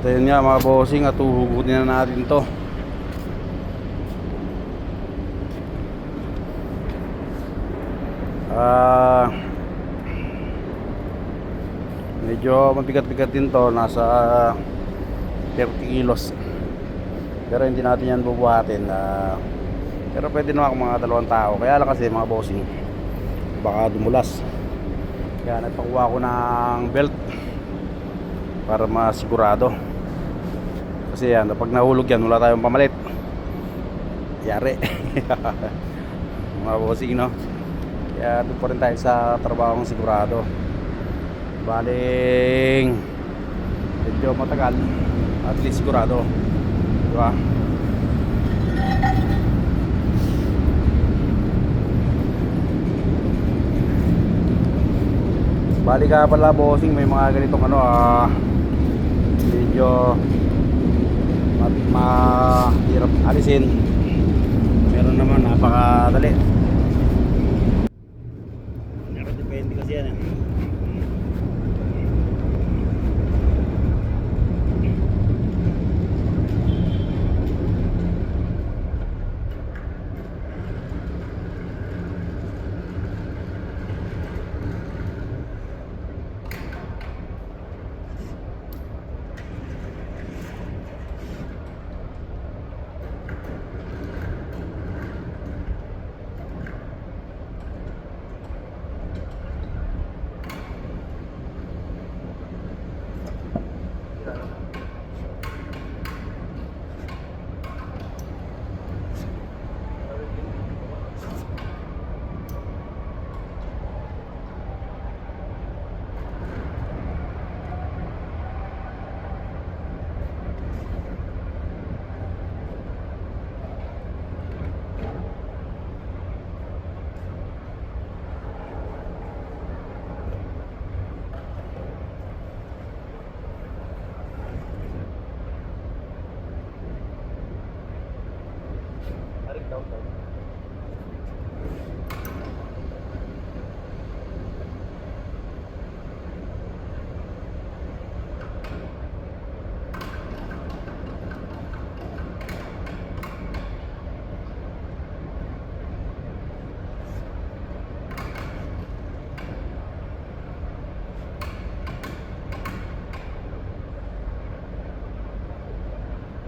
At ayun nga mga bossing, at uhugutin na natin to. Medyo mabigat-bigat din to, nasa 30 kilos. Pero hindi natin yan bubuhatin. Pero pwede naman mga 2 tao. Kaya lang kasi mga bossing, baka dumulas. Kaya nagpakuha ko ng belt para masigurado. Kasi yan, pag nahulog yan, wala tayong pamalit. Yari. Mga bossing, no? Kaya doon pa rin tayo sa trabahong sigurado. Baling medyo matagal, at least sigurado, diba? Bali ka pala bossing, may mga ganitong ano, medyo mahirap alisin. Meron naman napakadali. Pero depende kasi yan eh.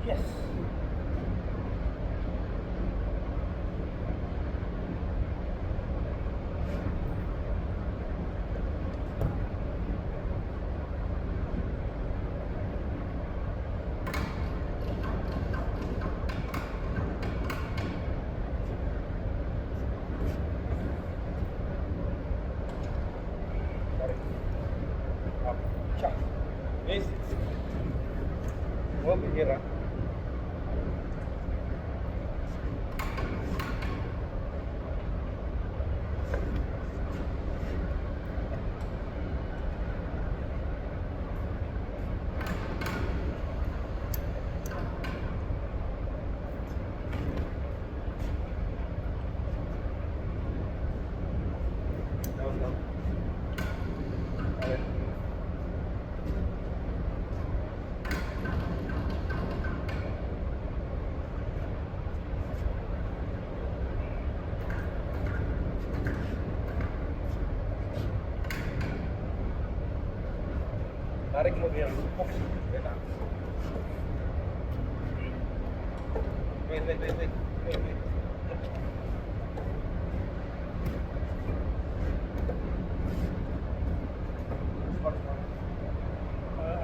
Yes. Yes. Oh, bihira. Tarik mo din. Wait.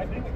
I bring it.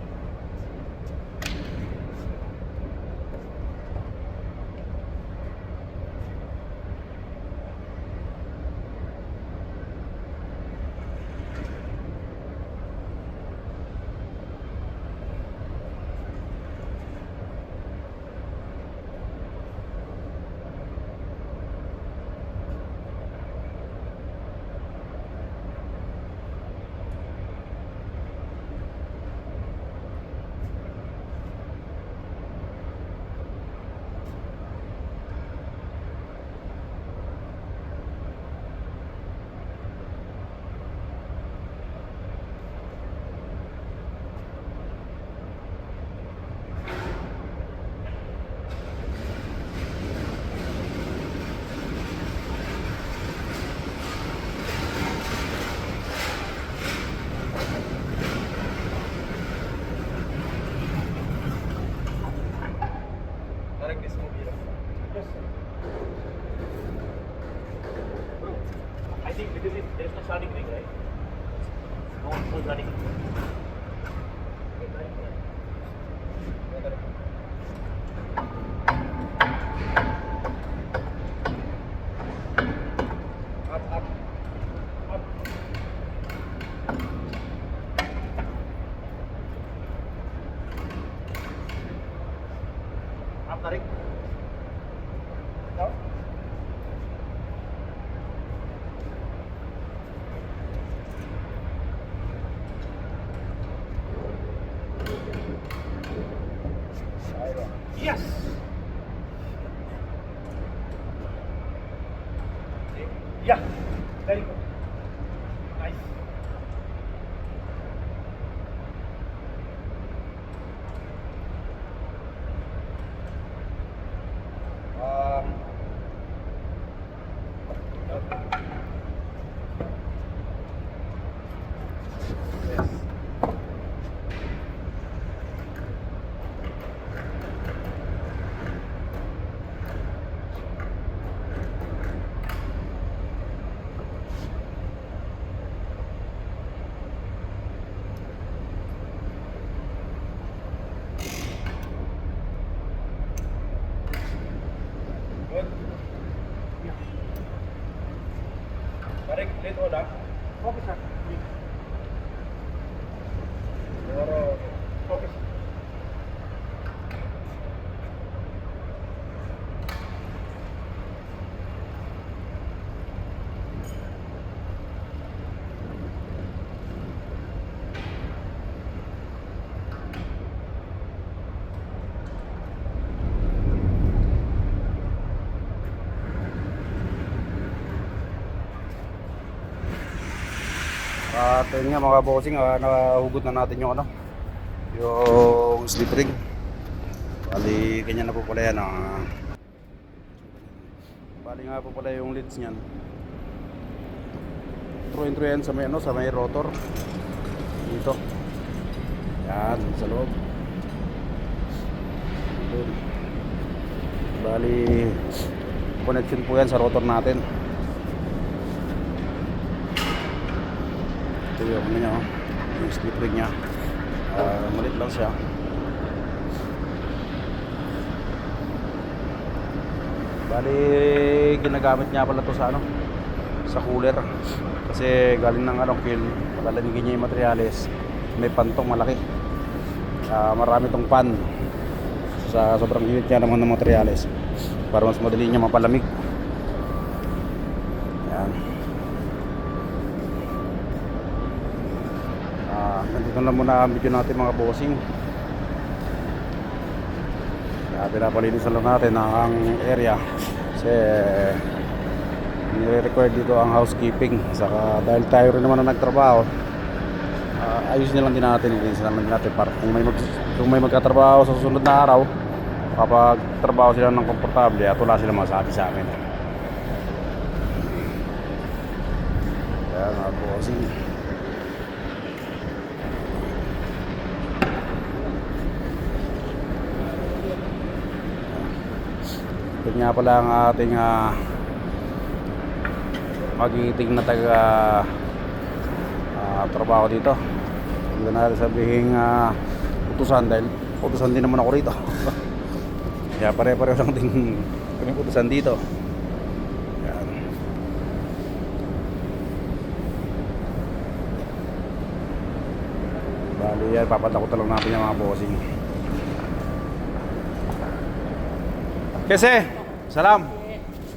tarik. No? Yes! Yeah! Very good. Nice. Um, yes. Good. Tarik, late hold ah. Focus ah. Pero, focus. At yun nga mga bossing, nahugot na natin yung ano, yung slip ring. Bali, ganyan na po pala yan. Bali nga po pala yung leads niyan. True and true yan sa may, ano, sa may rotor. Dito. Yan, sa loob. Doon. Bali, connection po yan sa rotor natin. Ito yung ano niya, yung slip ring niya. Malit lang siya. Bali, ginagamit niya pala to sa ano, sa cooler. Kasi galing ng ano, kiln, palalamigin niya yung materyales. May pantong malaki. Marami tong pan. Sa sobrang init niya naman ng materyales, para mas madali niya mapalamig. Yan. Nandito na muna ang video natin mga bossing. Pinapalinisan lang natin ang area kasi nire-require dito ang housekeeping. Saka dahil tayo rin naman na nagtrabaho, ayusin na lang din natin, ilinisan lang din natin para kung may magkatrabaho sa susunod na araw, kapag trabaho sila ng komportable at wala silang masabi sa amin. Kaya mga bossing, ito nga pala ang ating magiting na taga trabaho dito. Hindi na natin sabihin utusan, dahil utusan din naman ako rito. Kaya pare-pareho lang din kami utusan dito. Yan. Bali yan, papatakot lang natin yung mga bossing. Kese, salam.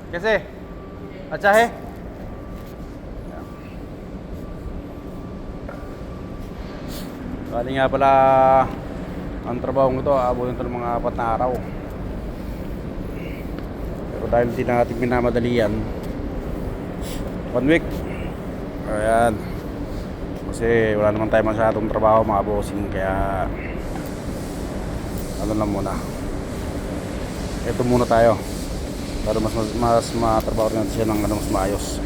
Kese, अच्छा है. Bali nga pala ang trabaho ko to, abutin ito ng mga 4 na araw. Pero dahil hindi natin minamadali yan, 1 week. Ayan. Kasi wala naman tayo masyadong trabaho mga bossing, kaya ano lang muna. Ito muna tayo para mas matrabaho rin natin siya ng mas maayos.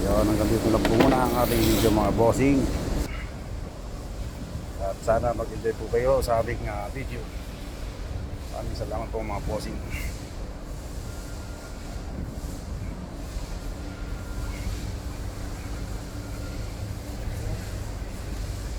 Yun, hanggang dito lang po muna ang ating video mga bossing. At sana mag-enjoy po kayo sa aming video. Maraming salamat po mga bossing.